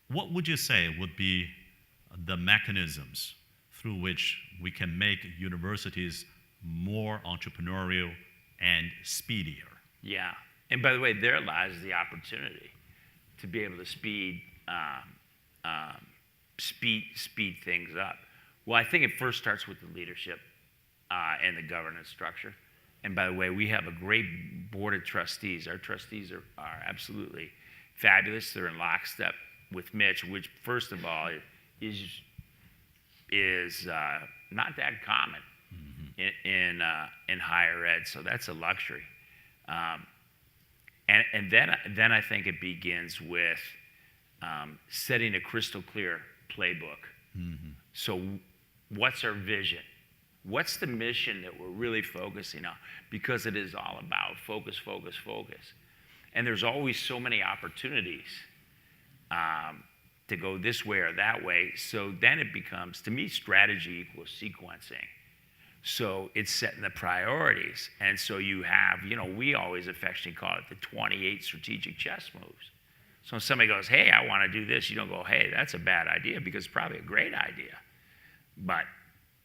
What would you say would be the mechanisms through which we can make universities more entrepreneurial and speedier? Yeah. And by the way, there lies the opportunity to be able to speed things up. Well, I think it first starts with the leadership and the governance structure. And by the way, we have a great board of trustees. Our trustees are absolutely fabulous. They're in lockstep with Mitch, which first of all is not that common in higher ed. So that's a luxury. And then I think it begins with setting a crystal clear playbook. So what's our vision? What's the mission that we're really focusing on? Because it is all about focus, focus, focus. And there's always so many opportunities to go this way or that way. So then it becomes, to me, strategy equals sequencing. So it's setting the priorities. And so you have, we always affectionately call it the 28 strategic chess moves. So when somebody goes, hey, I want to do this, you don't go, hey, that's a bad idea, because it's probably a great idea. But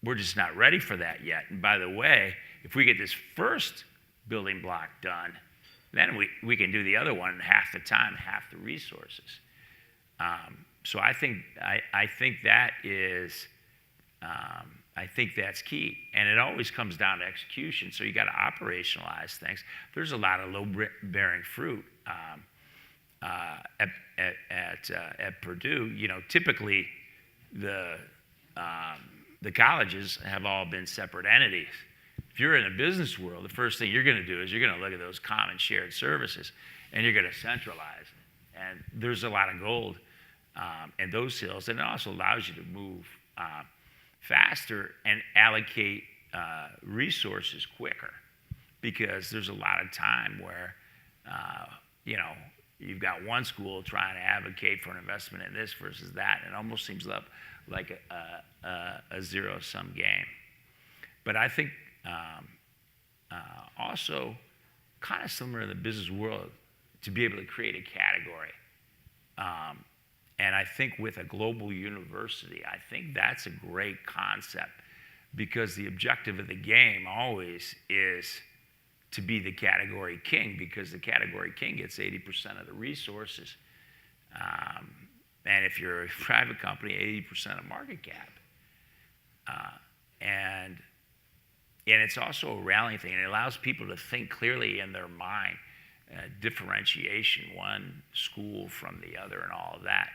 we're just not ready for that yet. And by the way, if we get this first building block done, then we can do the other one in half the time, half the resources. So I think that is, I think that's key. And it always comes down to execution. So you got to operationalize things. There's a lot of low-bearing fruit at Purdue. Typically the colleges have all been separate entities. If you're in the business world, the first thing you're going to do is you're going to look at those common shared services, and you're going to centralize it. And there's a lot of gold in those hills, and it also allows you to move faster and allocate resources quicker, because there's a lot of time where you've got one school trying to advocate for an investment in this versus that, and it almost seems like a zero-sum game. But I think also kind of similar in the business world, to be able to create a category. And I think with a global university, I think that's a great concept, because the objective of the game always is to be the category king, because the category king gets 80% of the resources. And if you're a private company, 80% of market cap. And it's also a rallying thing. It allows people to think clearly in their mind, differentiation, one school from the other and all of that.